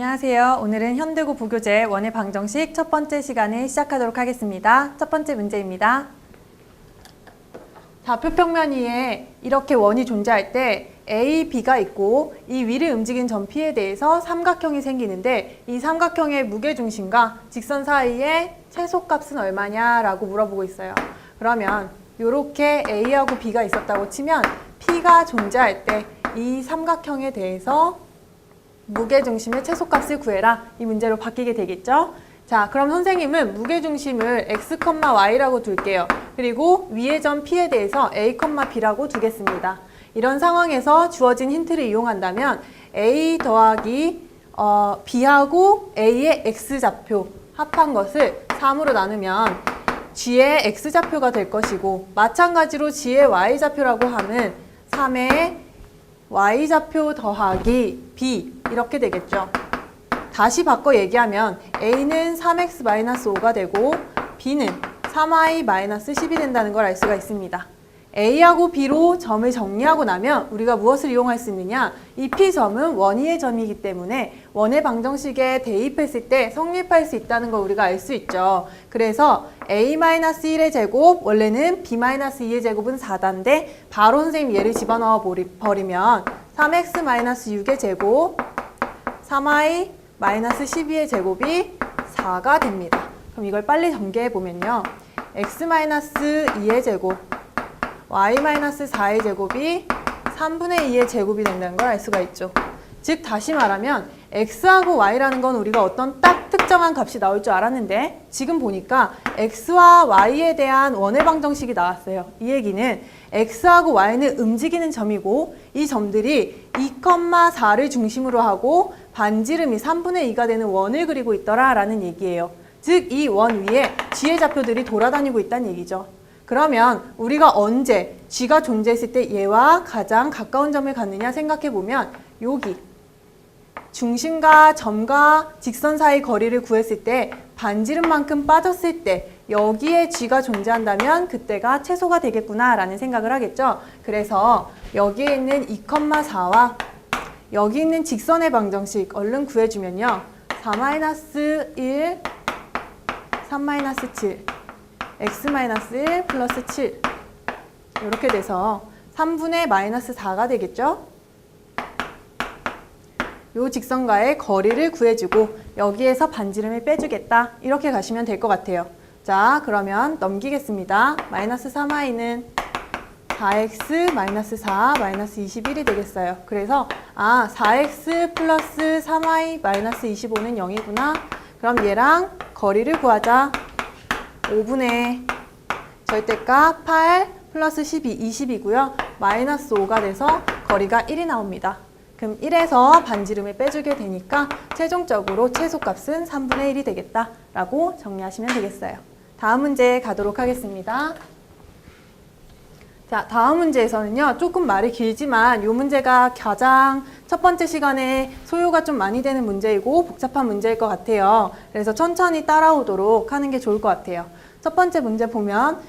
안녕하세요. 오늘은 현대고 부교재 원의 방정식 첫 번째 시간을 시작하도록 하겠습니다. 첫 번째 문제입니다. 좌표 평면 위에 이렇게 원이 존재할 때 A, B가 있고 이 위를 움직인 점 P에 대해서 삼각형이 생기는데 이 삼각형의 무게중심과 직선 사이의 최소값은 얼마냐라고 물어보고 있어요. 그러면 이렇게 A하고 B가 있었다고 치면 P가 존재할 때 이 삼각형에 대해서 무게중심의 최소값을 구해라. 이 문제로 바뀌게 되겠죠? 자, 그럼 선생님은 무게중심을 x, y라고 둘게요. 그리고 위의 점 P에 대해서 a, b라고 두겠습니다. 이런 상황에서 주어진 힌트를 이용한다면 a 더하기 b하고 a의 x좌표 합한 것을 3으로 나누면 g의 x좌표가 될 것이고 마찬가지로 g의 y좌표라고 하면 3의 y좌표 더하기 b 이렇게 되겠죠. 다시 바꿔 얘기하면 a는 3x-5가 되고 b는 3y-10이 된다는 걸 알 수가 있습니다. a하고 b로 점을 정리하고 나면 우리가 무엇을 이용할 수 있느냐? 이 p점은 원위의 점이기 때문에 원의 방정식에 대입했을 때 성립할 수 있다는 걸 우리가 알 수 있죠. 그래서 a-1의 제곱, 원래는 b-2의 제곱은 4다인데 바로 선생님 얘를 집어넣어 버리면 3x-6의 제곱, 3y-12의 제곱이 4가 됩니다. 그럼 이걸 빨리 전개해 보면요. x-2의 제곱, y-4의 제곱이 3분의 2의 제곱이 된다는 걸 알 수가 있죠. 즉 다시 말하면 x하고 y라는 건 우리가 어떤 딱 특정한 값이 나올 줄 알았는데 지금 보니까 x와 y에 대한 원의 방정식이 나왔어요. 이 얘기는 x하고 y는 움직이는 점이고 이 점들이 2,4를 중심으로 하고 반지름이 3분의 2가 되는 원을 그리고 있더라 라는 얘기예요. 즉 이 원 위에 g의 좌표들이 돌아다니고 있다는 얘기죠. 그러면 우리가 언제 g가 존재했을 때 얘와 가장 가까운 점을 갖느냐 생각해보면 여기 중심과 점과 직선 사이 거리를 구했을 때 반지름만큼 빠졌을 때 여기에 g가 존재한다면 그때가 최소가 되겠구나 라는 생각을 하겠죠. 그래서 여기에 있는 2,4와 여기 있는 직선의 방정식 얼른 구해주면요. 4-1, 3-7 x-1 플러스 7 이렇게 돼서 3분의 마이너스 4가 되겠죠? 이 직선과의 거리를 구해주고 여기에서 반지름을 빼주겠다 이렇게 가시면 될 것 같아요. 자, 그러면 넘기겠습니다. 마이너스 3y는 4x 마이너스 4 마이너스 21이 되겠어요. 그래서 4x 플러스 3y 마이너스 25는 0이구나. 그럼 얘랑 거리를 구하자. 5분의 절대값 8 플러스 12, 20이고요. 마이너스 5가 돼서 거리가 1이 나옵니다. 그럼 1에서 반지름을 빼주게 되니까 최종적으로 최소값은 3분의 1이 되겠다라고 정리하시면 되겠어요. 다음 문제 가도록 하겠습니다. 자, 다음 문제에서는요. 조금 말이 길지만 이 문제가 가장 첫 번째 시간에 소요가 좀 많이 되는 문제이고 복잡한 문제일 것 같아요. 그래서 천천히 따라오도록 하는 게 좋을 것 같아요. 첫 번째 문제 보면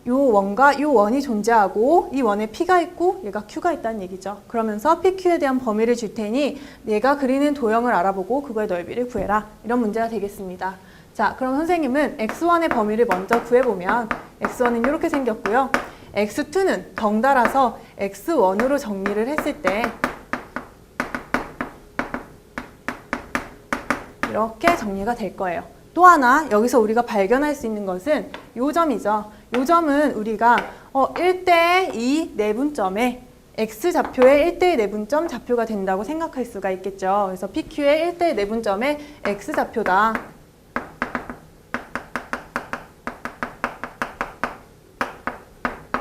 요 원과 요 원이 존재하고 이 원에 P가 있고 얘가 Q가 있다는 얘기죠. 그러면서 PQ에 대한 범위를 줄 테니 얘가 그리는 도형을 알아보고 그거의 넓이를 구해라. 이런 문제가 되겠습니다. 자, 그럼 선생님은 X1의 범위를 먼저 구해보면 X1은 이렇게 생겼고요. X2는 덩달아서 X1으로 정리를 했을 때 이렇게 정리가 될 거예요. 또 하나 여기서 우리가 발견할 수 있는 것은 요 점이죠. 요 점은 우리가 1대2 내분점에 X좌표의 1대1 내분점 좌표가 된다고 생각할 수가 있겠죠. 그래서 PQ의 1대1 내분점의 X좌표다.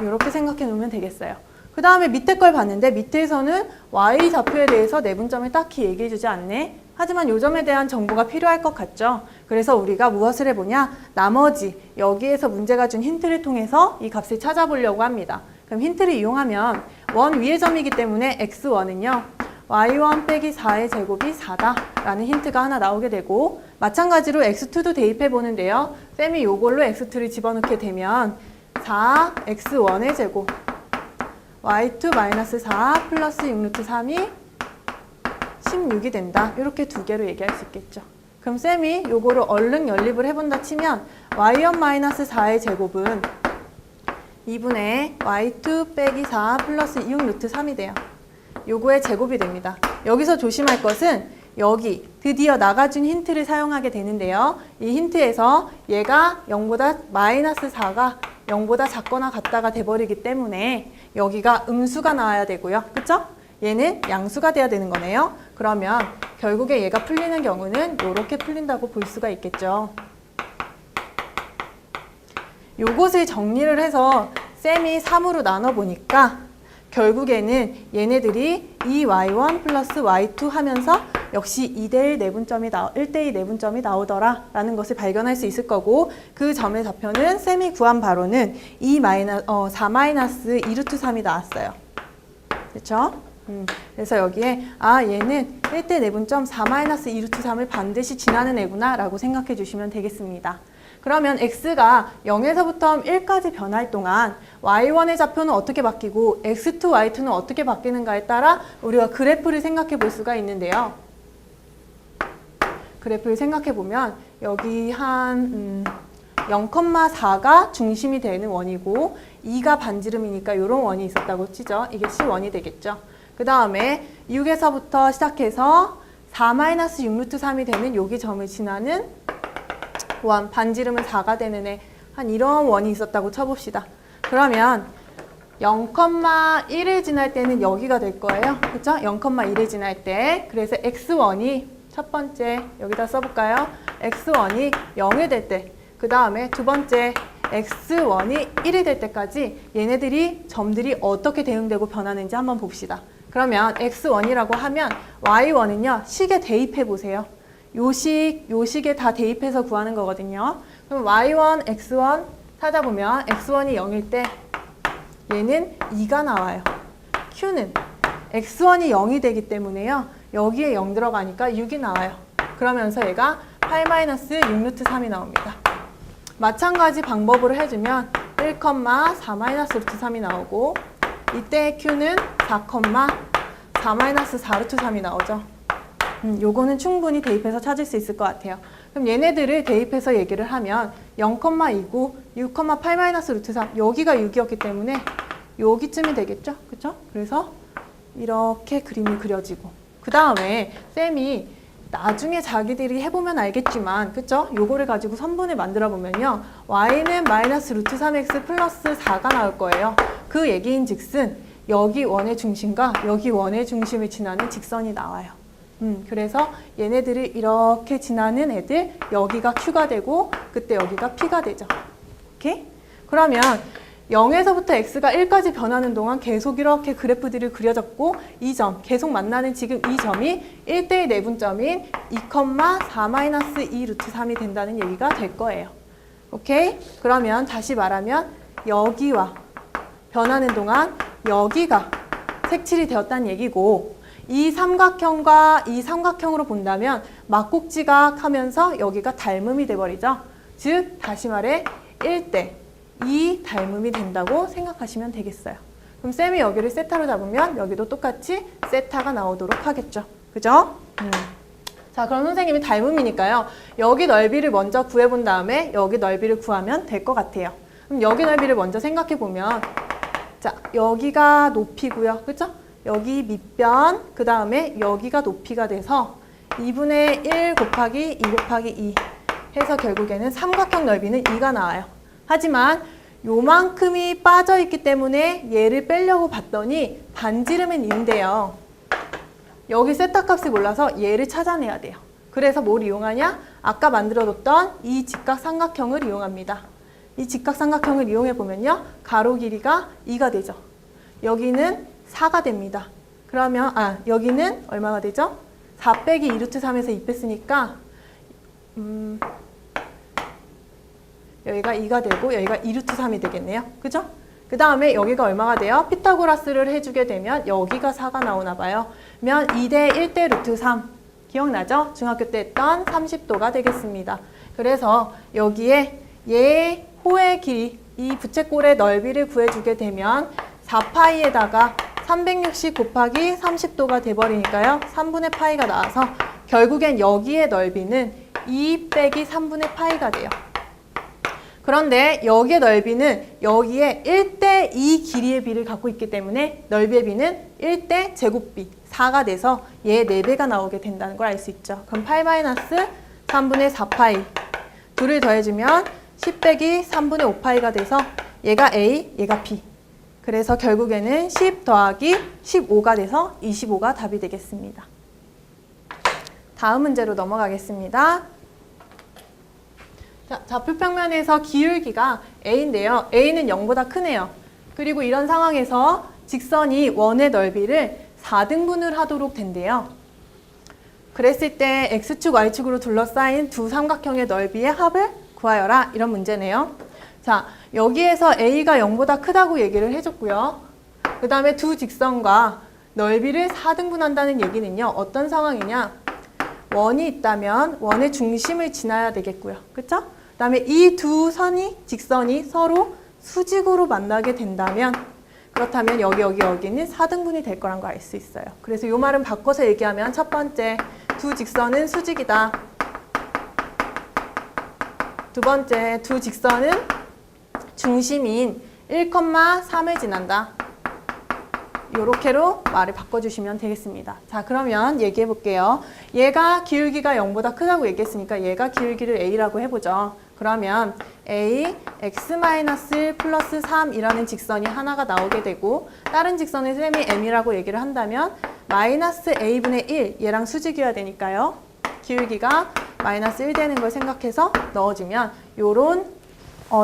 이렇게 생각해 놓으면 되겠어요. 그 다음에 밑에 걸 봤는데 밑에서는 Y좌표에 대해서 내분점을 딱히 얘기해 주지 않네. 하지만 요 점에 대한 정보가 필요할 것 같죠. 그래서 우리가 무엇을 해보냐? 나머지 여기에서 문제가 준 힌트를 통해서 이 값을 찾아보려고 합니다. 그럼 힌트를 이용하면 원 위의 점이기 때문에 x1은요. y1 빼기 4의 제곱이 4다 라는 힌트가 하나 나오게 되고 마찬가지로 x2도 대입해 보는데요. 쌤이 요걸로 x2를 집어넣게 되면 4x1의 제곱 y2 마이너스 4 플러스 6루트 3이 16이 된다. 이렇게 두 개로 얘기할 수 있겠죠. 그럼 쌤이 요거를 얼른 연립을 해본다 치면 y1-4의 제곱은 2분의 y2 빼기 4 플러스 6 루트 3이 돼요. 요거의 제곱이 됩니다. 여기서 조심할 것은 여기 드디어 나가준 힌트를 사용하게 되는데요. 이 힌트에서 얘가 0보다 마이너스 4가 0보다 작거나 같다가 돼버리기 때문에 여기가 음수가 나와야 되고요. 그쵸? 얘는 양수가 돼야 되는 거네요. 그러면 결국에 얘가 풀리는 경우는 이렇게 풀린다고 볼 수가 있겠죠. 요것을 정리를 해서 쌤이 3으로 나눠보니까 결국에는 얘네들이 2y1 플러스 y2 하면서 역시 2대1 1대2 내분점이 나오더라 라는 것을 발견할 수 있을 거고, 그 점의 좌표는 쌤이 구한 바로는 4-2 루트 3이 나왔어요. 그렇죠? 그래서 여기에 얘는 1대 내분점 4-2 루트 3을 반드시 지나는 애구나 라고 생각해 주시면 되겠습니다. 그러면 x가 0에서부터 1까지 변할 동안 y1의 좌표는 어떻게 바뀌고 x2, y2는 어떻게 바뀌는가에 따라 우리가 그래프를 생각해 볼 수가 있는데요. 그래프를 생각해 보면 여기 한 0,4가 중심이 되는 원이고 2가 반지름이니까 이런 원이 있었다고 치죠. 이게 C1이 되겠죠. 그 다음에 6에서부터 시작해서 4-6 루트 3이 되는 여기 점을 지나는 원, 반지름은 4가 되는 애, 한 이런 원이 있었다고 쳐봅시다. 그러면 0,1을 지날 때는 여기가 될 거예요. 그렇죠? 0,1을 지날 때. 그래서 x1이 첫 번째 여기다 써볼까요? x1이 0이 될 때, 그 다음에 두 번째 x1이 1이 될 때까지 얘네들이 점들이 어떻게 대응되고 변하는지 한번 봅시다. 그러면 x1이라고 하면 y1은요, 식에 대입해 보세요. 요식에 다 대입해서 구하는 거거든요. 그럼 y1, x1 찾아보면 x1이 0일 때 얘는 2가 나와요. q는 x1이 0이 되기 때문에요. 여기에 0 들어가니까 6이 나와요. 그러면서 얘가 8-6 루트 3이 나옵니다. 마찬가지 방법으로 해주면 1,4 루트 3이 나오고, 이때 q는 4 루트 3이 나오죠. 요거는 충분히 대입해서 찾을 수 있을 것 같아요. 그럼 얘네들을 대입해서 얘기를 하면 0,2고 6,8 루트 3, 여기가 6이었기 때문에 여기쯤이 되겠죠? 그쵸? 그래서 이렇게 그림이 그려지고, 그 다음에 쌤이 나중에 자기들이 해보면 알겠지만, 그쵸? 요거를 가지고 선분을 만들어 보면요, y는 마이너스 루트 3x 플러스 4가 나올 거예요. 그 얘기인 즉슨 여기 원의 중심과 여기 원의 중심을 지나는 직선이 나와요. 그래서 얘네들이 이렇게 지나는 애들, 여기가 Q가 되고 그때 여기가 P가 되죠. 오케이? 그러면 0에서부터 X가 1까지 변하는 동안 계속 이렇게 그래프들이 그려졌고, 이 점, 계속 만나는 지금 이 점이 1대1 내분점인 2,4-2 루트 3이 된다는 얘기가 될 거예요. 오케이? 그러면 다시 말하면 여기와 변하는 동안 여기가 색칠이 되었다는 얘기고, 이 삼각형과 이 삼각형으로 본다면 막국지각 하면서 여기가 닮음이 돼버리죠. 즉 다시 말해 1대 2 닮음이 된다고 생각하시면 되겠어요. 그럼 쌤이 여기를 세타로 잡으면 여기도 똑같이 세타가 나오도록 하겠죠. 그죠? 자, 그럼 선생님이 닮음이니까요, 여기 넓이를 먼저 구해본 다음에 여기 넓이를 구하면 될 것 같아요. 그럼 여기 넓이를 먼저 생각해보면, 자, 여기가 높이고요. 그죠? 여기 밑변, 그 다음에 여기가 높이가 돼서 2분의 1 곱하기 2 곱하기 2 해서 결국에는 삼각형 넓이는 2가 나와요. 하지만 요만큼이 빠져있기 때문에 얘를 빼려고 봤더니 반지름은 2인데요. 여기 세타 값을 몰라서 얘를 찾아내야 돼요. 그래서 뭘 이용하냐? 아까 만들어뒀던 이 직각삼각형을 이용합니다. 이 직각삼각형을 이용해보면요, 가로 길이가 2가 되죠. 여기는 4가 됩니다. 그러면 여기는 얼마가 되죠? 4 빼기 2 루트 3에서 2 뺐으니까 여기가 2가 되고 여기가 2 루트 3이 되겠네요. 그죠? 그 다음에 여기가 얼마가 돼요? 피타고라스를 해주게 되면 여기가 4가 나오나 봐요. 그러면 2대 1대 루트 3 기억나죠? 중학교 때 했던 30도가 되겠습니다. 그래서 여기에 얘 호의 길이, 이 부채꼴의 넓이를 구해주게 되면 4파이에다가 360 곱하기 30도가 돼버리니까요. 3분의 파이가 나와서 결국엔 여기의 넓이는 2 빼기 3분의 파이가 돼요. 그런데 여기의 넓이는 여기에 1대2 길이의 비를 갖고 있기 때문에 넓이의 비는 1대 제곱비 4가 돼서 얘의 4배가 나오게 된다는 걸 알 수 있죠. 그럼 8 마이너스 3분의 4파이 둘을 더해주면 10 빼기 3분의 5파이가 돼서 얘가 A, 얘가 B. 그래서 결국에는 10 더하기 15가 돼서 25가 답이 되겠습니다. 다음 문제로 넘어가겠습니다. 자, 좌표평면에서 기울기가 A인데요. A는 0보다 크네요. 그리고 이런 상황에서 직선이 원의 넓이를 4등분을 하도록 된대요. 그랬을 때 X축, Y축으로 둘러싸인 두 삼각형의 넓이의 합을 구하여라. 이런 문제네요. 자, 여기에서 A가 0보다 크다고 얘기를 해줬고요. 그 다음에 두 직선과 넓이를 4등분한다는 얘기는요. 어떤 상황이냐? 원이 있다면 원의 중심을 지나야 되겠고요. 그쵸? 그 다음에 이 두 직선이 서로 수직으로 만나게 된다면 그렇다면 여기는 4등분이 될 거란 거 알 수 있어요. 그래서 이 말은 바꿔서 얘기하면 첫 번째, 두 직선은 수직이다. 두 번째, 두 직선은 중심인 1,3을 지난다. 요렇게로 말을 바꿔주시면 되겠습니다. 자, 그러면 얘기해 볼게요. 얘가 기울기가 0보다 크다고 얘기했으니까 얘가 기울기를 A라고 해보죠. 그러면 A, X-1 플러스 3이라는 직선이 하나가 나오게 되고 다른 직선의 셈이 M이라고 얘기를 한다면 마이너스 A분의 1, 얘랑 수직이어야 되니까요. 기울기가 마이너스 1 되는 걸 생각해서 넣어주면 요런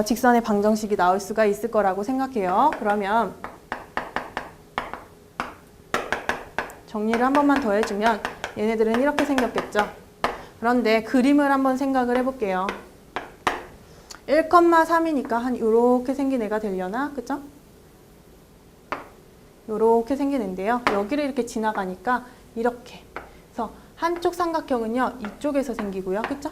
직선의 방정식이 나올 수가 있을 거라고 생각해요. 그러면 정리를 한 번만 더 해주면 얘네들은 이렇게 생겼겠죠. 그런데 그림을 한번 생각을 해볼게요. 1,3이니까 한 요렇게 생긴 애가 되려나? 그죠? 요렇게 생긴 애인데요. 여기를 이렇게 지나가니까 이렇게. 그래서 한쪽 삼각형은요. 이쪽에서 생기고요. 그죠?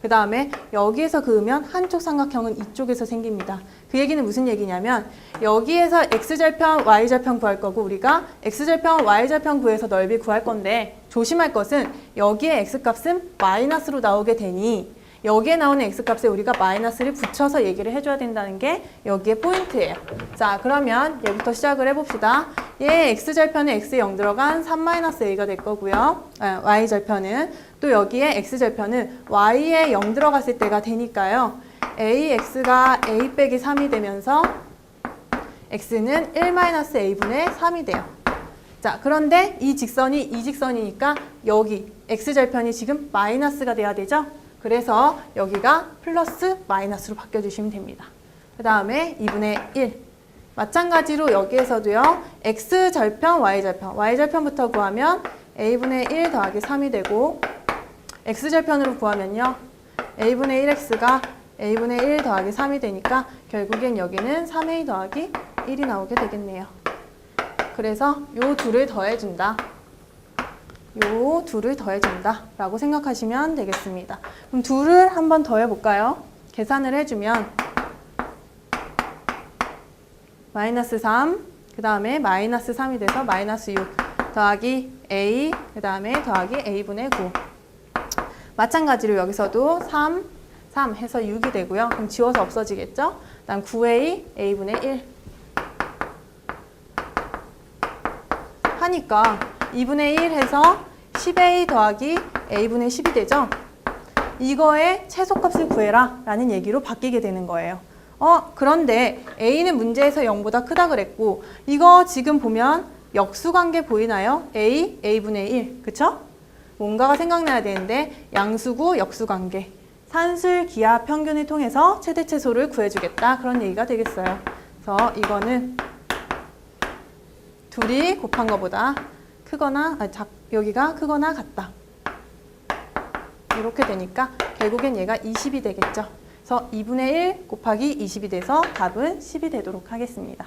그 다음에 여기에서 그으면 한쪽 삼각형은 이쪽에서 생깁니다. 그 얘기는 무슨 얘기냐면 여기에서 X절편, Y절편 구할 거고 우리가 X절편, Y절편 구해서 넓이 구할 건데 조심할 것은 여기에 X값은 마이너스로 나오게 되니 여기에 나오는 X값에 우리가 마이너스를 붙여서 얘기를 해줘야 된다는 게 여기에 포인트예요. 자, 그러면 얘부터 시작을 해봅시다. 얘 X절편에 X 0 들어간 3-A가 될 거고요. Y절편은 또 여기에 X절편은 Y에 0 들어갔을 때가 되니까요. AX가 A 빼기 3이 되면서 X는 1-A분의 3이 돼요. 자, 그런데 이 직선이니까 여기 X절편이 지금 마이너스가 돼야 되죠? 그래서 여기가 플러스 마이너스로 바뀌어주시면 됩니다. 그 다음에 2분의 1. 마찬가지로 여기에서도요. X절편, Y절편. Y절편부터 구하면 A분의 1 더하기 3이 되고 X절편으로 구하면요. A분의 1X가 A분의 1 더하기 3이 되니까 결국엔 여기는 3A 더하기 1이 나오게 되겠네요. 그래서 요 둘을 더해준다. 요 둘을 더해준다 라고 생각하시면 되겠습니다. 그럼 둘을 한번 더해볼까요? 계산을 해주면 마이너스 3, 그 다음에 마이너스 3이 돼서 마이너스 6 더하기 A, 그 다음에 더하기 A분의 9. 마찬가지로 여기서도 3 해서 6이 되고요. 그럼 지워서 없어지겠죠? 그 다음 9A, A분의 1 하니까 2분의 1 해서 10A 더하기 A분의 10이 되죠? 이거의 최소값을 구해라 라는 얘기로 바뀌게 되는 거예요. 그런데 A는 문제에서 0보다 크다 그랬고 이거 지금 보면 역수관계 보이나요? A, A분의 1, 그쵸? 뭔가가 생각나야 되는데 양수구 역수관계 산술, 기하, 평균을 통해서 최대 최소를 구해주겠다 그런 얘기가 되겠어요. 그래서 이거는 둘이 곱한 것보다 크거나 여기가 크거나 같다. 이렇게 되니까 결국엔 얘가 20이 되겠죠. 그래서 2분의 1 곱하기 20이 돼서 답은 10이 되도록 하겠습니다.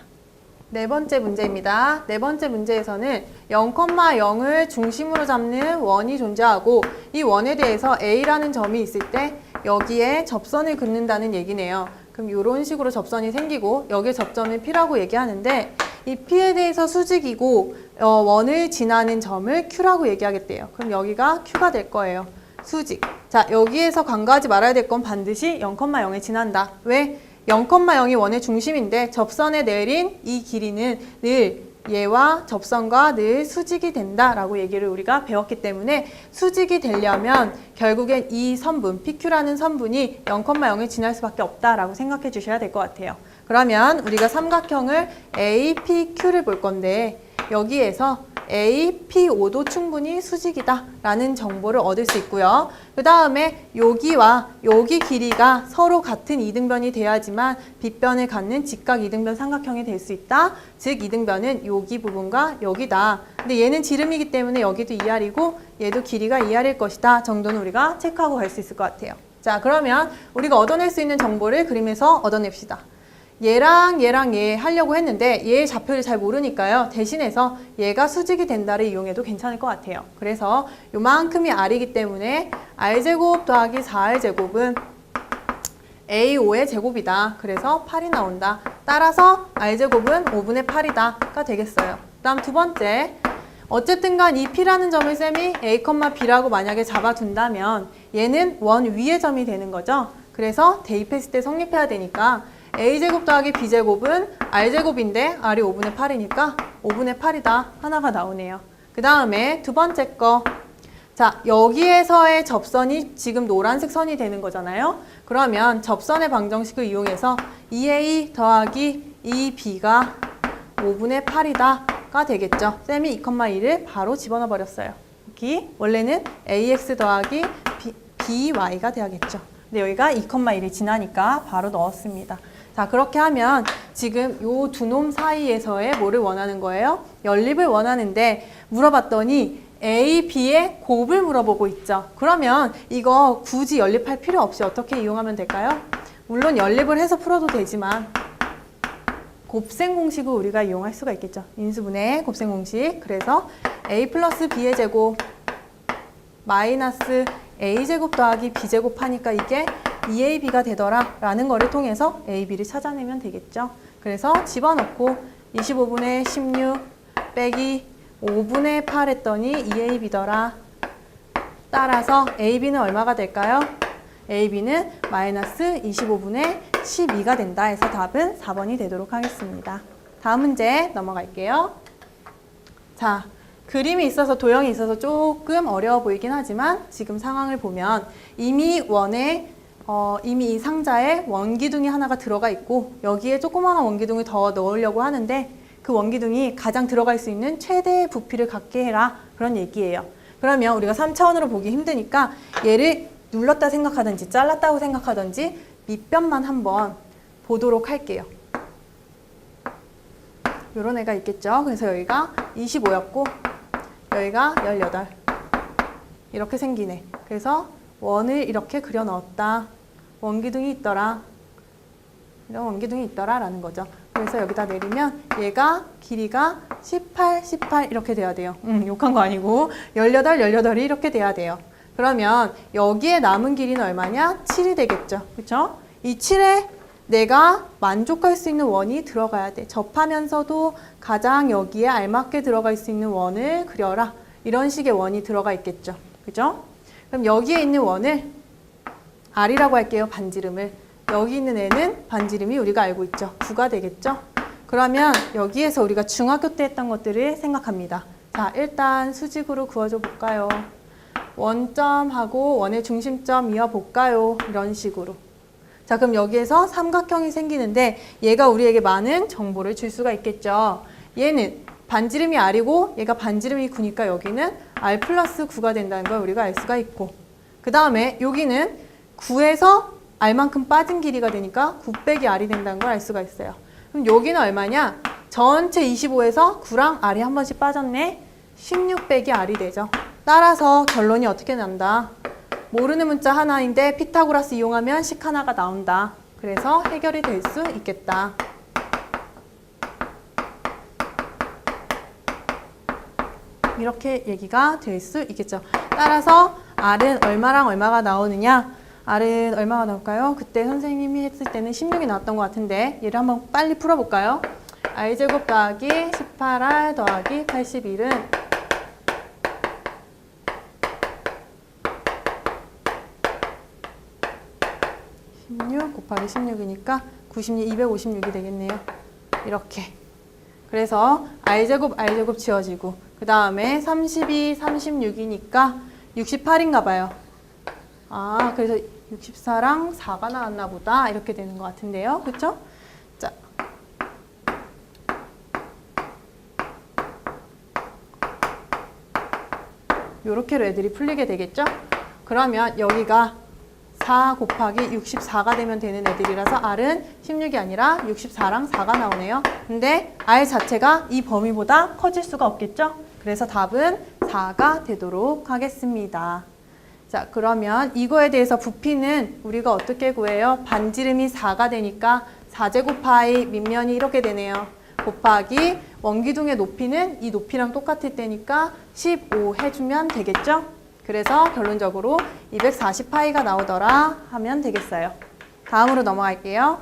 네 번째 문제입니다. 네 번째 문제에서는 0,0을 중심으로 잡는 원이 존재하고 이 원에 대해서 A라는 점이 있을 때 여기에 접선을 긋는다는 얘기네요. 그럼 이런 식으로 접선이 생기고 여기에 접점을 P라고 얘기하는데 이 P에 대해서 수직이고 원을 지나는 점을 Q라고 얘기하겠대요. 그럼 여기가 Q가 될 거예요. 수직. 자, 여기에서 간과하지 말아야 될 건 반드시 0,0에 지난다. 왜? 0,0이 원의 중심인데 접선에 내린 이 길이는 늘 얘와 접선과 늘 수직이 된다라고 얘기를 우리가 배웠기 때문에 수직이 되려면 결국엔 이 선분, PQ라는 선분이 0,0에 지날 수밖에 없다라고 생각해 주셔야 될 것 같아요. 그러면 우리가 삼각형을 APQ를 볼 건데 여기에서 APO도 충분히 수직이다 라는 정보를 얻을 수 있고요. 그 다음에 여기와 여기 길이가 서로 같은 이등변이 돼야지만 빗변을 갖는 직각 이등변 삼각형이 될 수 있다. 즉 이등변은 여기 부분과 여기다. 근데 얘는 지름이기 때문에 여기도 2R이고 얘도 길이가 2R일 것이다 정도는 우리가 체크하고 갈 수 있을 것 같아요. 자, 그러면 우리가 얻어낼 수 있는 정보를 그림에서 얻어냅시다. 얘랑 얘 하려고 했는데 얘의 좌표를 잘 모르니까요. 대신해서 얘가 수직이 된다를 이용해도 괜찮을 것 같아요. 그래서 요만큼이 R이기 때문에 R제곱 더하기 4R제곱은 A5의 제곱이다. 그래서 8이 나온다. 따라서 R제곱은 5분의 8이다가 되겠어요. 그 다음 두 번째, 어쨌든 간 이 P라는 점을 쌤이 A, B라고 만약에 잡아둔다면 얘는 원 위의 점이 되는 거죠. 그래서 대입했을 때 성립해야 되니까 A제곱 더하기 B제곱은 R제곱인데 R이 5분의 8이니까 5분의 8이다. 하나가 나오네요. 그 다음에 두 번째 거. 자, 여기에서의 접선이 지금 노란색 선이 되는 거잖아요. 그러면 접선의 방정식을 이용해서 2A 더하기 2B가 5분의 8이다가 되겠죠. 쌤이 2,2를 바로 집어넣어 버렸어요. 여기 원래는 AX 더하기 BY가 돼야겠죠. 근데 여기가 2,1이 지나니까 바로 넣었습니다. 자, 그렇게 하면 지금 요 두 놈 사이에서의 뭐를 원하는 거예요? 연립을 원하는데 물어봤더니 A, B의 곱을 물어보고 있죠. 그러면 이거 굳이 연립할 필요 없이 어떻게 이용하면 될까요? 물론 연립을 해서 풀어도 되지만 곱셈 공식을 우리가 이용할 수가 있겠죠. 인수분해 곱셈 공식. 그래서 A 플러스 B의 제곱 마이너스 A제곱 더하기 B제곱 하니까 이게 2AB가 되더라 라는 거를 통해서 AB를 찾아내면 되겠죠. 그래서 집어넣고 25분의 16 빼기 5분의 8 했더니 2AB더라. 따라서 AB는 얼마가 될까요? AB는 마이너스 25분의 12가 된다 해서 답은 4번이 되도록 하겠습니다. 다음 문제 넘어갈게요. 자, 그림이 있어서 도형이 있어서 조금 어려워 보이긴 하지만 지금 상황을 보면 이미 이 상자에 원기둥이 하나가 들어가 있고 여기에 조그마한 원기둥을 더 넣으려고 하는데 그 원기둥이 가장 들어갈 수 있는 최대의 부피를 갖게 해라 그런 얘기예요. 그러면 우리가 3차원으로 보기 힘드니까 얘를 눌렀다 생각하든지 잘랐다고 생각하든지 밑변만 한번 보도록 할게요. 요런 애가 있겠죠. 그래서 여기가 25였고 여기가 18 이렇게 생기네. 그래서 원을 이렇게 그려 넣었다. 원기둥이 있더라. 이런 원기둥이 있더라 라는 거죠. 그래서 여기다 내리면 얘가 길이가 18, 18 이렇게 돼야 돼요. 욕한 거 아니고 18, 18이 이렇게 돼야 돼요. 그러면 여기에 남은 길이는 얼마냐? 7이 되겠죠. 그렇죠? 이 7에 내가 만족할 수 있는 원이 들어가야 돼. 접하면서도 가장 여기에 알맞게 들어갈 수 있는 원을 그려라. 이런 식의 원이 들어가 있겠죠. 그죠? 그럼 여기에 있는 원을 R이라고 할게요. 반지름을. 여기 있는 애는 반지름이 우리가 알고 있죠. 9가 되겠죠? 그러면 여기에서 우리가 중학교 때 했던 것들을 생각합니다. 자, 일단 수직으로 그어줘 볼까요? 원점하고 원의 중심점 이어볼까요? 이런 식으로. 자, 그럼 여기에서 삼각형이 생기는데 얘가 우리에게 많은 정보를 줄 수가 있겠죠. 얘는 반지름이 R이고 얘가 반지름이 9니까 여기는 R 플러스 9가 된다는 걸 우리가 알 수가 있고 그 다음에 여기는 9에서 R만큼 빠진 길이가 되니까 9 빼기 R이 된다는 걸 알 수가 있어요. 그럼 여기는 얼마냐? 전체 25에서 9랑 R이 한 번씩 빠졌네. 16 빼기 R이 되죠. 따라서 결론이 어떻게 난다? 모르는 문자 하나인데 피타고라스 이용하면 식 하나가 나온다. 그래서 해결이 될 수 있겠다. 이렇게 얘기가 될 수 있겠죠. 따라서 R은 얼마랑 얼마가 나오느냐? R은 얼마가 나올까요? 그때 선생님이 했을 때는 16이 나왔던 것 같은데 얘를 한번 빨리 풀어볼까요? r제곱 더하기 18r 더하기 81은 16 곱하기 16이니까 256이 되겠네요. 이렇게. 그래서 r제곱 지워지고 그 다음에 32, 36이니까 68인가 봐요. 아, 그래서 64랑 4가 나왔나 보다. 이렇게 되는 것 같은데요. 그쵸? 자. 요렇게로 애들이 풀리게 되겠죠? 그러면 여기가 4 곱하기 64가 되면 되는 애들이라서 R은 16이 아니라 64랑 4가 나오네요. 근데 R 자체가 이 범위보다 커질 수가 없겠죠? 그래서 답은 4가 되도록 하겠습니다. 자, 그러면 이거에 대해서 부피는 우리가 어떻게 구해요? 반지름이 4가 되니까 4제곱파이 밑면이 이렇게 되네요. 곱하기 원기둥의 높이는 이 높이랑 똑같을 때니까 15 해주면 되겠죠? 그래서 결론적으로 240파이가 나오더라 하면 되겠어요. 다음으로 넘어갈게요.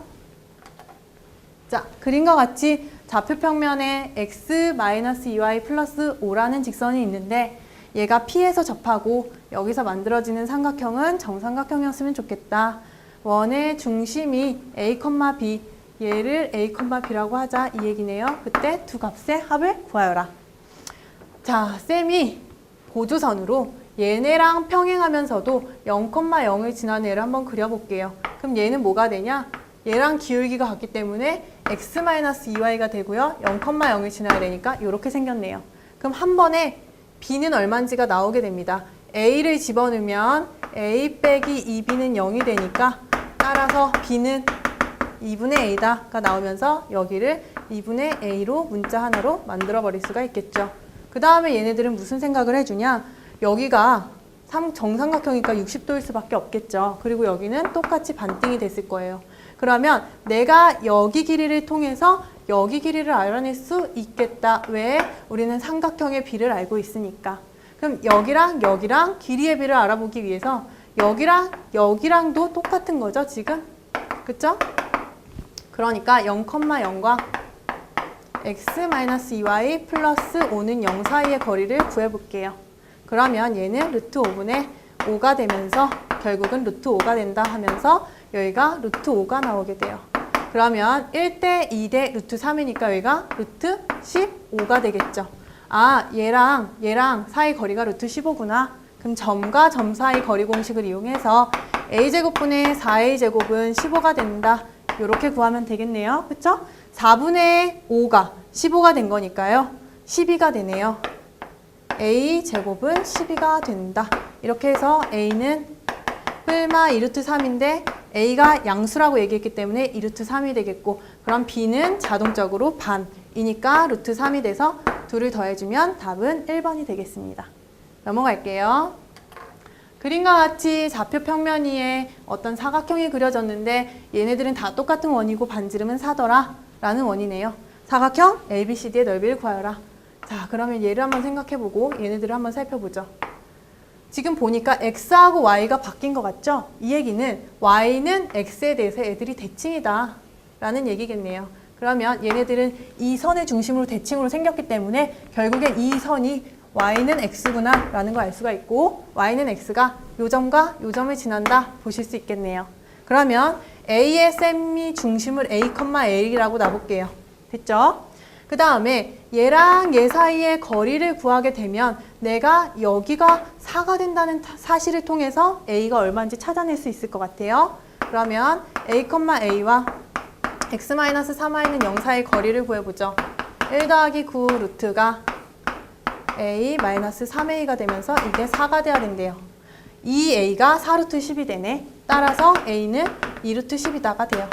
자, 그림과 같이 좌표 평면에 x-2y 플러스 5라는 직선이 있는데 얘가 P에서 접하고 여기서 만들어지는 삼각형은 정삼각형이었으면 좋겠다. 원의 중심이 A, B, 얘를 A, B라고 하자 이 얘기네요. 그때 두 값의 합을 구하여라. 자, 쌤이 보조선으로 얘네랑 평행하면서도 0,0을 지나는 애를 한번 그려볼게요. 그럼 얘는 뭐가 되냐? 얘랑 기울기가 같기 때문에 x-2y가 되고요. 0,0을 지나야 되니까 이렇게 생겼네요. 그럼 한 번에 b는 얼마인지가 나오게 됩니다. a를 집어넣으면 a 빼기 2b는 0이 되니까 따라서 b는 2분의 a다가 나오면서 여기를 2분의 a로 문자 하나로 만들어 버릴 수가 있겠죠. 그 다음에 얘네들은 무슨 생각을 해주냐? 여기가 정삼각형이니까 60도일 수밖에 없겠죠. 그리고 여기는 똑같이 반띵이 됐을 거예요. 그러면 내가 여기 길이를 통해서 여기 길이를 알아낼 수 있겠다. 왜? 우리는 삼각형의 비를 알고 있으니까. 그럼 여기랑 여기랑 길이의 비를 알아보기 위해서 여기랑 여기랑도 똑같은 거죠, 지금? 그쵸? 그러니까 0,0과 x-2y 플러스 5는 0 사이의 거리를 구해볼게요. 그러면 얘는 루트 5분의 5가 되면서 결국은 루트 5가 된다 하면서 여기가 루트 5가 나오게 돼요. 그러면 1대 2대 루트 3이니까 여기가 루트 15가 되겠죠. 아, 얘랑 사이 거리가 루트 15구나. 그럼 점과 점 사이 거리 공식을 이용해서 a제곱분의 4a제곱은 15가 된다. 이렇게 구하면 되겠네요. 그쵸? 4분의 5가 15가 된 거니까요. 12가 되네요. a제곱은 12가 된다. 이렇게 해서 a는 뿔마 2루트 3인데 a가 양수라고 얘기했기 때문에 2루트 3이 되겠고 그럼 b는 자동적으로 반이니까 루트 3이 돼서 둘을 더해주면 답은 1번이 되겠습니다. 넘어갈게요. 그림과 같이 좌표 평면 위에 어떤 사각형이 그려졌는데 얘네들은 다 똑같은 원이고 반지름은 4더라 라는 원이네요. 사각형 ABCD의 넓이를 구하여라. 자, 그러면 얘를 한번 생각해보고 얘네들을 한번 살펴보죠. 지금 보니까 x하고 y가 바뀐 것 같죠? 이 얘기는 y는 x에 대해서 애들이 대칭이다 라는 얘기겠네요. 그러면 얘네들은 이 선의 중심으로 대칭으로 생겼기 때문에 결국엔 이 선이 y는 x구나 라는 걸 알 수가 있고 y는 x가 요 점과 요 점을 지난다 보실 수 있겠네요. 그러면 a의 셈이 중심을 a, a라고 놔볼게요. 됐죠? 그 다음에 얘랑 얘 사이의 거리를 구하게 되면 내가 여기가 4가 된다는 사실을 통해서 a가 얼마인지 찾아낼 수 있을 것 같아요. 그러면 a, a와 x-3y는 0 사이의 거리를 구해보죠. 1 더하기 9 루트가 a-3a가 되면서 이게 4가 돼야 된대요. 이 a가 4루트 10이 되네. 따라서 a는 2루트 10이다가 돼요.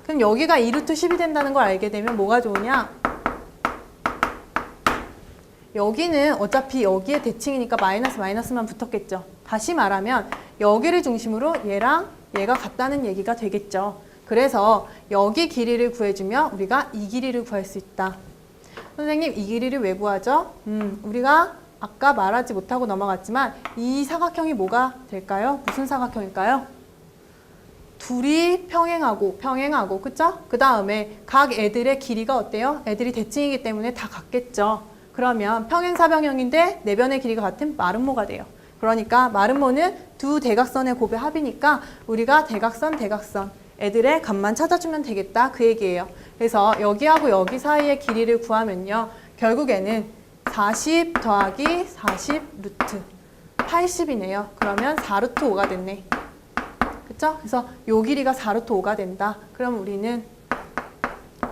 그럼 여기가 2루트 10이 된다는 걸 알게 되면 뭐가 좋으냐? 여기는 어차피 여기에 대칭이니까 마이너스만 붙었겠죠. 다시 말하면 여기를 중심으로 얘랑 얘가 같다는 얘기가 되겠죠. 그래서 여기 길이를 구해주면 우리가 이 길이를 구할 수 있다. 선생님, 이 길이를 왜 구하죠? 우리가 아까 말하지 못하고 넘어갔지만 이 사각형이 뭐가 될까요? 무슨 사각형일까요? 둘이 평행하고, 그쵸? 그 다음에 각 애들의 길이가 어때요? 애들이 대칭이기 때문에 다 같겠죠. 그러면 평행사변형인데 내변의 길이가 같은 마름모가 돼요. 그러니까 마름모는 두 대각선의 곱의 합이니까 우리가 대각선 애들의 값만 찾아주면 되겠다 그 얘기예요. 그래서 여기하고 여기 사이의 길이를 구하면요. 결국에는 40 더하기 40 루트 80이네요. 그러면 4루트 5가 됐네. 그쵸? 그래서 요 길이가 4루트 5가 된다. 그럼 우리는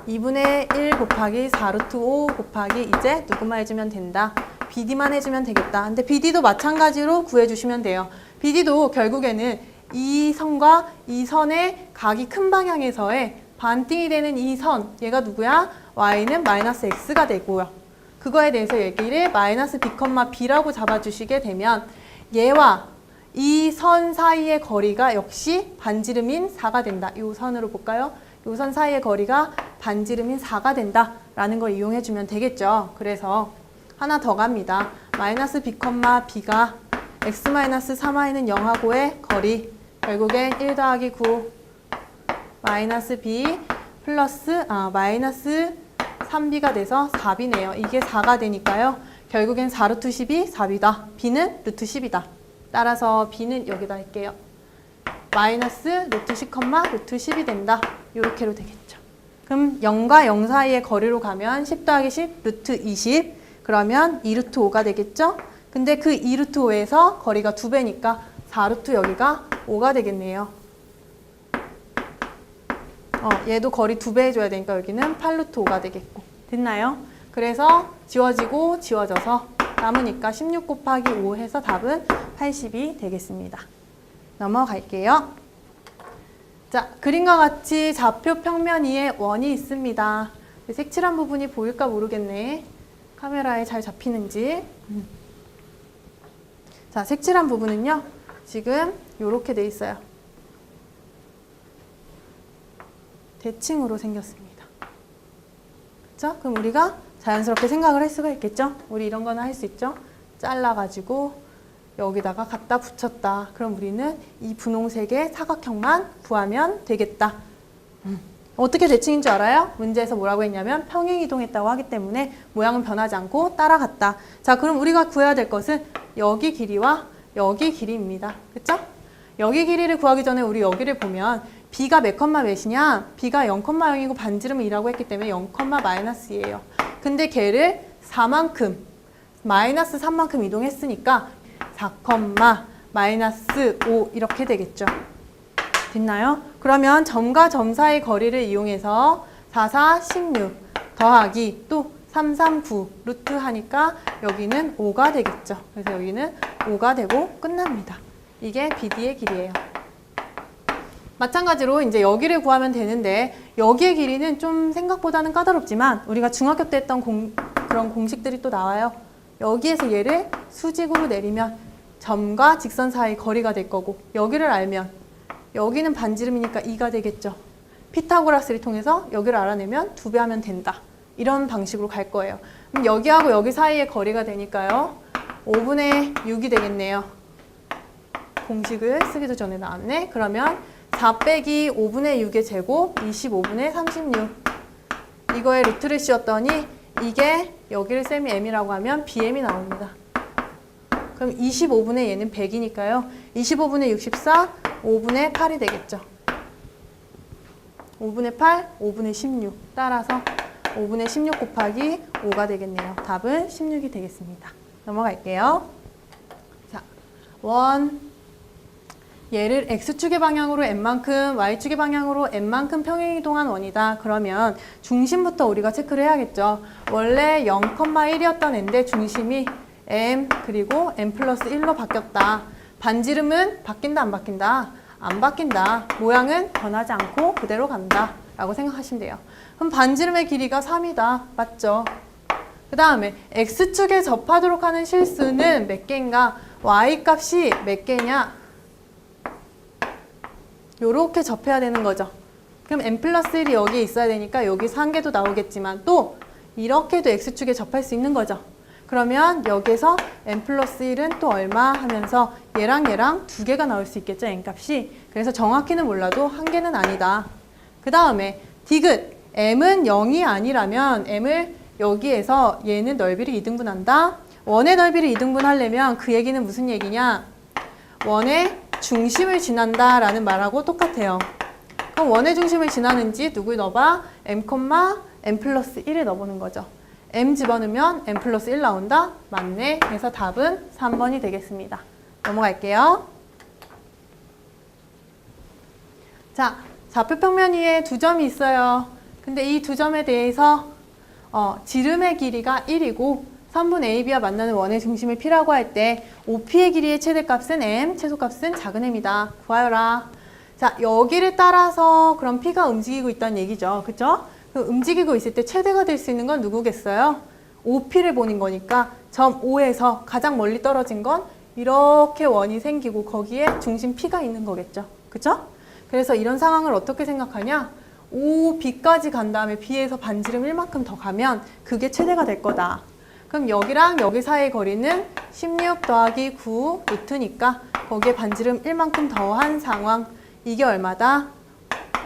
2분의 1 곱하기 4루트 5 곱하기 이제 누구만 해주면 된다. BD만 해주면 되겠다. 근데 BD도 마찬가지로 구해주시면 돼요. BD도 결국에는 이 선과 이 선의 각이 큰 방향에서의 반띵이 되는 이 선, 얘가 누구야? y는 마이너스 x가 되고요. 그거에 대해서 얘기를 마이너스 b, b라고 잡아주시게 되면 얘와 이 선 사이의 거리가 역시 반지름인 4가 된다. 이 선으로 볼까요? 이 선 사이의 거리가 반지름인 4가 된다라는 걸 이용해주면 되겠죠. 그래서 하나 더 갑니다. 마이너스 b, b가 x-3y는 0하고의 거리 결국엔 1 더하기 9 마이너스 b 플러스 마이너스 3b가 돼서 4b네요. 이게 4가 되니까요. 결국엔 4루트 10이 4b다. b는 루트 10이다. 따라서 b는 여기다 할게요. 마이너스 루트 10, 루트 10이 된다. 이렇게로 되겠죠. 그럼 0과 0 사이의 거리로 가면 10 더하기 10 루트 20 그러면 2루트 5가 되겠죠. 근데 그 2루트 5에서 거리가 2배니까 4루트 여기가 5가 되겠네요. 얘도 거리 2배 해줘야 되니까 여기는 8루트 5가 되겠고. 됐나요? 그래서 지워지고 지워져서 남으니까 16 곱하기 5 해서 답은 80이 되겠습니다. 넘어갈게요. 자, 그림과 같이 좌표 평면 위에 원이 있습니다. 색칠한 부분이 보일까 모르겠네. 카메라에 잘 잡히는지. 자, 색칠한 부분은요. 지금 이렇게 돼 있어요. 대칭으로 생겼습니다. 그렇죠? 그럼 우리가 자연스럽게 생각을 할 수가 있겠죠? 우리 이런 거는 할 수 있죠? 잘라가지고 여기다가 갖다 붙였다. 그럼 우리는 이 분홍색의 사각형만 구하면 되겠다. 어떻게 대칭인 줄 알아요? 문제에서 뭐라고 했냐면 평행이동했다고 하기 때문에 모양은 변하지 않고 따라갔다. 자, 그럼 우리가 구해야 될 것은 여기 길이와 여기 길이입니다. 그렇죠? 여기 길이를 구하기 전에 우리 여기를 보면 b가 몇 컴마 몇이냐? b가 0,0이고 반지름은 2라고 했기 때문에 0, 마이너스예요. 근데 걔를 4만큼, 마이너스 3만큼 이동했으니까 4, 마이너스 5 이렇게 되겠죠. 됐나요? 그러면 점과 점 사이 거리를 이용해서 4, 4, 16 더하기 또 3, 3, 9 루트 하니까 여기는 5가 되겠죠. 그래서 여기는 5가 되고 끝납니다. 이게 BD의 길이에요. 마찬가지로 이제 여기를 구하면 되는데 여기의 길이는 좀 생각보다는 까다롭지만 우리가 중학교 때 했던 그런 공식들이 또 나와요. 여기에서 얘를 수직으로 내리면 점과 직선 사이 거리가 될 거고 여기를 알면 여기는 반지름이니까 2가 되겠죠. 피타고라스를 통해서 여기를 알아내면 2배 하면 된다. 이런 방식으로 갈 거예요. 그럼 여기하고 여기 사이의 거리가 되니까요. 5분의 6이 되겠네요. 공식을 쓰기도 전에 나왔네. 그러면 4 빼기 5분의 6의 제곱 25분의 36 이거에 루트를 씌웠더니 이게 여기를 쌤이 m이라고 하면 bm이 나옵니다. 그럼 25분의 얘는 100이니까요. 25분의 64, 5분의 8이 되겠죠. 5분의 8, 5분의 16 따라서 5분의 16 곱하기 5가 되겠네요. 답은 16이 되겠습니다. 넘어갈게요. 자, 얘를 x축의 방향으로 n만큼, y축의 방향으로 n만큼 평행이동한 원이다. 그러면 중심부터 우리가 체크를 해야겠죠. 원래 0,1이었던 n인데 중심이 m 그리고 n 플러스 1로 바뀌었다. 반지름은 바뀐다 안 바뀐다? 안 바뀐다. 모양은 변하지 않고 그대로 간다. 라고 생각하시면 돼요. 그럼 반지름의 길이가 3이다. 맞죠? 그 다음에 x축에 접하도록 하는 실수는 몇 개인가? y값이 몇 개냐? 요렇게 접해야 되는 거죠. 그럼 n 플러스 1이 여기에 있어야 되니까 여기서 한 개도 나오겠지만 또 이렇게도 x축에 접할 수 있는 거죠. 그러면 여기서 n 플러스 1은 또 얼마 하면서 얘랑 얘랑 두 개가 나올 수 있겠죠, n값이. 그래서 정확히는 몰라도 한 개는 아니다. 그 다음에 디귿, m은 0이 아니라면 m을 여기에서 얘는 넓이를 2등분한다. 원의 넓이를 2등분하려면 그 얘기는 무슨 얘기냐? 원의 중심을 지난다 라는 말하고 똑같아요. 그럼 원의 중심을 지나는지 누굴 넣어봐? m, n 플러스 1을 넣어보는 거죠. m 집어넣으면 n 플러스 1 나온다? 맞네. 그래서 답은 3번이 되겠습니다. 넘어갈게요. 자, 좌표평면 위에 두 점이 있어요. 근데 이 두 점에 대해서 지름의 길이가 1이고 3분 AB와 만나는 원의 중심을 P라고 할 때 OP의 길이의 최대값은 M, 최소값은 작은 m이다. 구하여라. 자, 여기를 따라서 그럼 P가 움직이고 있다는 얘기죠. 그쵸? 그 움직이고 있을 때 최대가 될 수 있는 건 누구겠어요? OP를 보는 거니까 점 O에서 가장 멀리 떨어진 건 이렇게 원이 생기고 거기에 중심 P가 있는 거겠죠. 그쵸? 그래서 이런 상황을 어떻게 생각하냐? OB까지 간 다음에 B에서 반지름 1만큼 더 가면 그게 최대가 될 거다. 그럼 여기랑 여기 사이의 거리는 16 더하기 9 루트니까 거기에 반지름 1만큼 더한 상황. 이게 얼마다?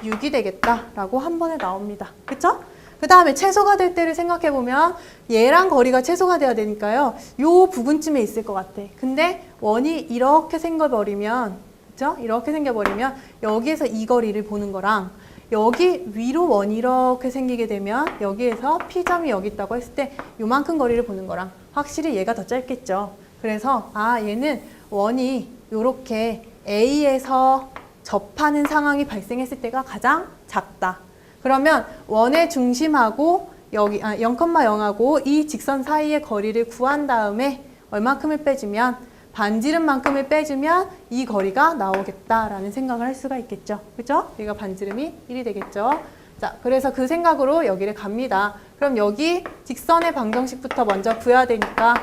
6이 되겠다라고 한 번에 나옵니다. 그쵸? 그 다음에 최소가 될 때를 생각해보면 얘랑 거리가 최소가 돼야 되니까요. 요 부분쯤에 있을 것 같아. 근데 원이 이렇게 생겨버리면, 그쵸? 이렇게 생겨버리면 여기에서 이 거리를 보는 거랑 여기 위로 원이 이렇게 생기게 되면 여기에서 P점이 여기 있다고 했을 때 요만큼 거리를 보는 거랑 확실히 얘가 더 짧겠죠. 그래서 얘는 원이 요렇게 A에서 접하는 상황이 발생했을 때가 가장 작다. 그러면 원의 중심하고 여기 0,0하고 이 직선 사이의 거리를 구한 다음에 얼마큼을 빼주면 반지름만큼을 빼주면 이 거리가 나오겠다라는 생각을 할 수가 있겠죠. 그죠? 여기가 반지름이 1이 되겠죠. 자, 그래서 그 생각으로 여기를 갑니다. 그럼 여기 직선의 방정식부터 먼저 구해야 되니까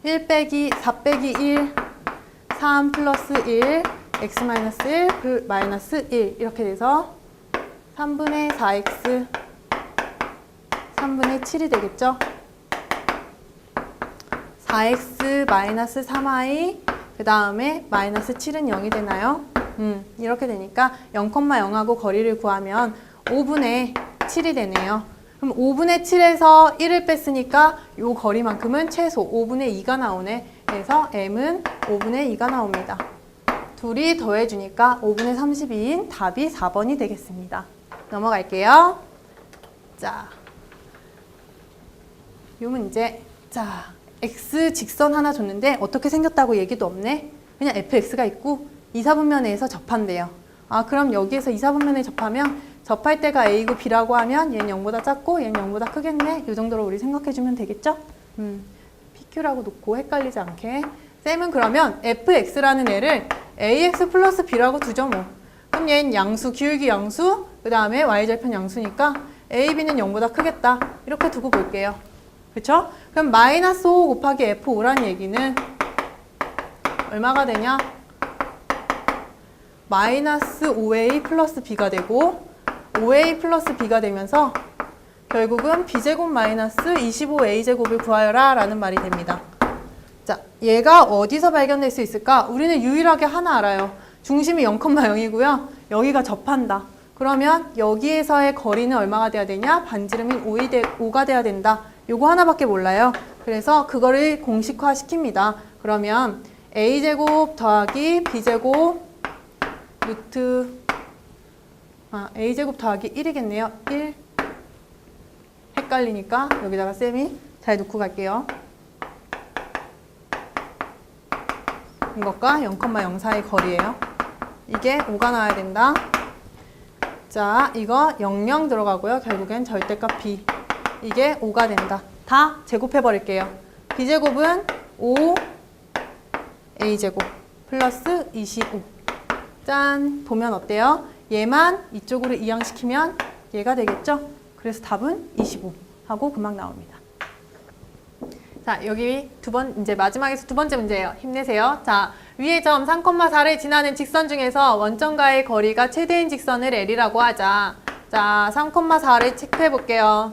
1 빼기 4 빼기 1, 3 플러스 1, x 마이너스 1, 마이너스 1 이렇게 돼서 3분의 4x 3분의 7이 되겠죠. 4x 마이너스 3y 그 다음에 마이너스 7은 0이 되나요? 이렇게 되니까 0,0하고 거리를 구하면 5분의 7이 되네요. 그럼 5분의 7에서 1을 뺐으니까 이 거리만큼은 최소 5분의 2가 나오네. 그래서 m은 5분의 2가 나옵니다. 둘이 더해주니까 5분의 32인 답이 4번이 되겠습니다. 넘어갈게요. 자, 이 문제. 자, x 직선 하나 줬는데 어떻게 생겼다고 얘기도 없네. 그냥 fx가 있고 2, 4분면에서 접한대요. 그럼 여기에서 2, 4분면에 접하면 접할 때가 a고 b라고 하면 얘는 0보다 작고 얘는 0보다 크겠네. 이 정도로 우리 생각해주면 되겠죠? pq라고 놓고 헷갈리지 않게. 쌤은 그러면 fx라는 애를 ax 플러스 b라고 두죠 뭐. 그럼 얘는 양수, 기울기 양수, 그 다음에 y절편 양수니까 a, b는 0보다 크겠다. 이렇게 두고 볼게요. 그쵸? 그럼 마이너스 5 곱하기 f5라는 얘기는 얼마가 되냐? 마이너스 5a 플러스 b가 되고 5a 플러스 b가 되면서 결국은 b제곱 마이너스 25a제곱을 구하여라 라는 말이 됩니다. 자, 얘가 어디서 발견될 수 있을까? 우리는 유일하게 하나 알아요. 중심이 0,0이고요. 여기가 접한다. 그러면 여기에서의 거리는 얼마가 돼야 되냐? 반지름인 5가 돼야 된다. 요거 하나밖에 몰라요. 그래서 그거를 공식화 시킵니다. 그러면 a제곱 더하기 b제곱 루트 a제곱 더하기 1이겠네요. 1 헷갈리니까 여기다가 쌤이 잘 놓고 갈게요. 이것과 0,0 사이 거리예요. 이게 5가 나와야 된다. 자, 이거 00 들어가고요. 결국엔 절대값 b. 이게 5가 된다. 다 제곱해 버릴게요. b제곱은 5 a제곱 플러스 25. 짠! 보면 어때요? 얘만 이쪽으로 이항시키면 얘가 되겠죠? 그래서 답은 25 하고 금방 나옵니다. 자, 여기 이제 마지막에서 두 번째 문제예요. 힘내세요. 자, 위의 점 3,4를 지나는 직선 중에서 원점과의 거리가 최대인 직선을 L이라고 하자. 자, 3,4를 체크해 볼게요.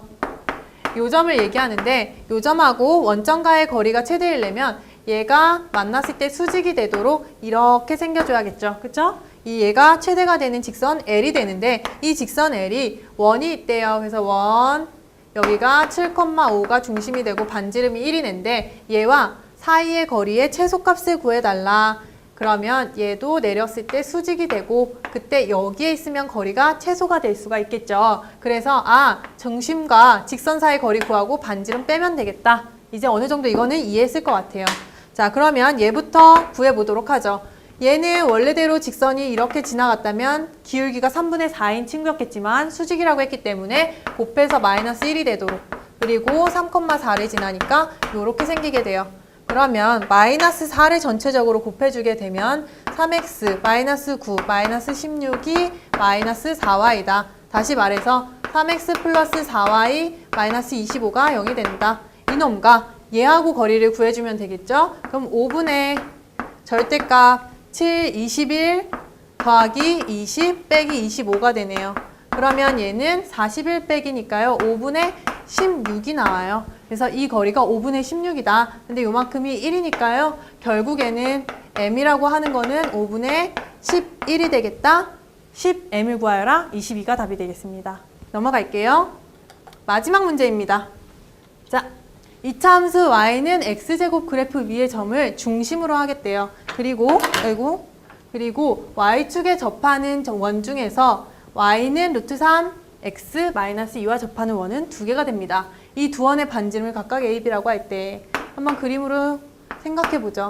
요 점을 얘기하는데 요 점하고 원점과의 거리가 최대이려면 얘가 만났을 때 수직이 되도록 이렇게 생겨줘야겠죠. 그쵸? 이 얘가 최대가 되는 직선 L이 되는데 이 직선 L이 원이 있대요. 그래서 원, 여기가 7,5가 중심이 되고 반지름이 1이는데 얘와 사이의 거리의 최소값을 구해달라. 그러면 얘도 내렸을 때 수직이 되고 그때 여기에 있으면 거리가 최소가 될 수가 있겠죠. 그래서 중심과 직선 사이 거리 구하고 반지름 빼면 되겠다. 이제 어느 정도 이거는 이해했을 것 같아요. 자, 그러면 얘부터 구해보도록 하죠. 얘는 원래대로 직선이 이렇게 지나갔다면 기울기가 3분의 4인 친구였겠지만 수직이라고 했기 때문에 곱해서 마이너스 1이 되도록, 그리고 3,4를 지나니까 이렇게 생기게 돼요. 그러면 마이너스 4를 전체적으로 곱해주게 되면 3x, 마이너스 9, 마이너스 16이 마이너스 4y다. 다시 말해서 3x 플러스 4y 마이너스 25가 0이 된다. 이놈과 얘하고 거리를 구해주면 되겠죠? 그럼 5분의 절대값 7, 21 더하기 20 빼기 25가 되네요. 그러면 얘는 41 빼기니까요. 5분의 16이 나와요. 그래서 이 거리가 5분의 16이다. 근데 요만큼이 1이니까요. 결국에는 m이라고 하는 거는 5분의 11이 되겠다. 10m을 구하여라. 22가 답이 되겠습니다. 넘어갈게요. 마지막 문제입니다. 자, 이차함수 y는 x제곱 그래프 위의 점을 중심으로 하겠대요. 그리고 y축에 접하는 원 중에서 y는 루트 3 x-2와 접하는 원은 두 개가 됩니다. 이 두 원의 반지름을 각각 a, b라고 할 때 한번 그림으로 생각해 보죠.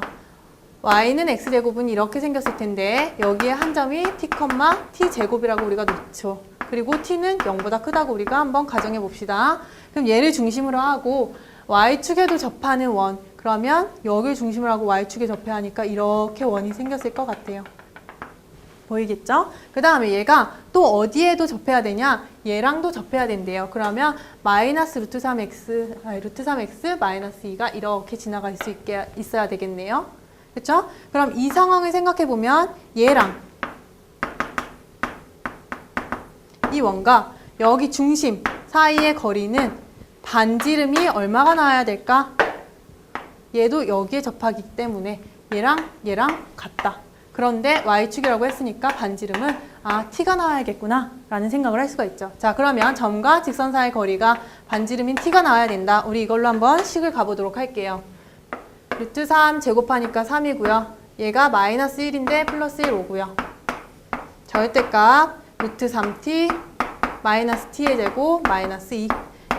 y는 x제곱은 이렇게 생겼을 텐데 여기에 한 점이 t,t제곱이라고 우리가 놓죠. 그리고 t는 0보다 크다고 우리가 한번 가정해 봅시다. 그럼 얘를 중심으로 하고 y축에도 접하는 원, 그러면 여기를 중심으로 하고 y축에 접해야 하니까 이렇게 원이 생겼을 것 같아요. 보이겠죠? 그 다음에 얘가 또 어디에도 접해야 되냐? 얘랑도 접해야 된대요. 그러면 마이너스 루트 3x 마이너스 2가 이렇게 지나갈 수 있게 있어야 되겠네요. 그렇죠? 그럼 이 상황을 생각해 보면 얘랑 이 원과 여기 중심 사이의 거리는 반지름이 얼마가 나와야 될까? 얘도 여기에 접하기 때문에 얘랑 같다. 그런데 y축이라고 했으니까 반지름은 t가 나와야겠구나 라는 생각을 할 수가 있죠. 자, 그러면 점과 직선 사이의 거리가 반지름인 t가 나와야 된다. 우리 이걸로 한번 식을 가보도록 할게요. 루트 3 제곱하니까 3이고요. 얘가 마이너스 1인데 플러스 1 오고요. 절대값 루트 3t 마이너스 t의 제곱 마이너스 2.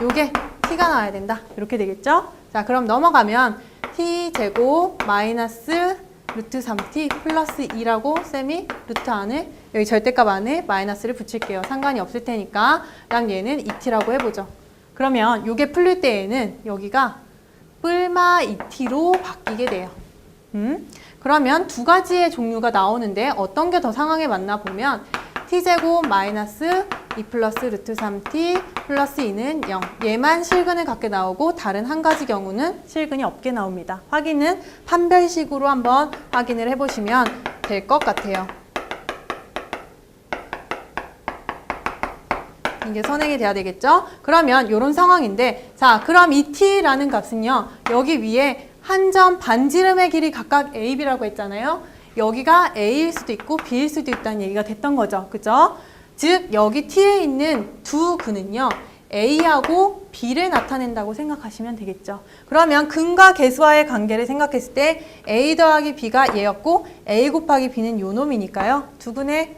요게 t가 나와야 된다. 이렇게 되겠죠? 자, 그럼 넘어가면 t제곱 마이너스 루트 3t 플러스 2라고 쌤이 루트 안에 여기 절대값 안에 마이너스를 붙일게요. 상관이 없을 테니까. 그다음 얘는 2t라고 해보죠. 그러면 요게 풀릴 때에는 여기가 뿔마 2t로 바뀌게 돼요. 그러면 두 가지의 종류가 나오는데 어떤 게 더 상황에 맞나 보면 t제곱 마이너스 2 플러스 루트 3t 플러스 2는 0. 얘만 실근을 갖게 나오고 다른 한 가지 경우는 실근이 없게 나옵니다. 확인은 판별식으로 한번 확인을 해보시면 될 것 같아요. 이게 선행이 돼야 되겠죠? 그러면 이런 상황인데, 자, 그럼 이 t라는 값은요, 여기 위에 한 점 반지름의 길이 각각 a, b라고 했잖아요. 여기가 a일 수도 있고 b일 수도 있다는 얘기가 됐던 거죠. 그죠? 즉 여기 t에 있는 두 근은요, a하고 b를 나타낸다고 생각하시면 되겠죠. 그러면 근과 계수와의 관계를 생각했을 때 a 더하기 b가 얘였고 a 곱하기 b는 요 놈이니까요. 두 근의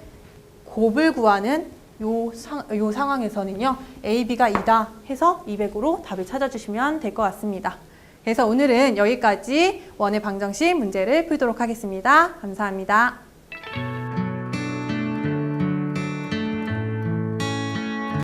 곱을 구하는 요 상황에서는요, a, b가 2다 해서 200으로 답을 찾아주시면 될 것 같습니다. 그래서 오늘은 여기까지 원의 방정식 문제를 풀도록 하겠습니다. 감사합니다.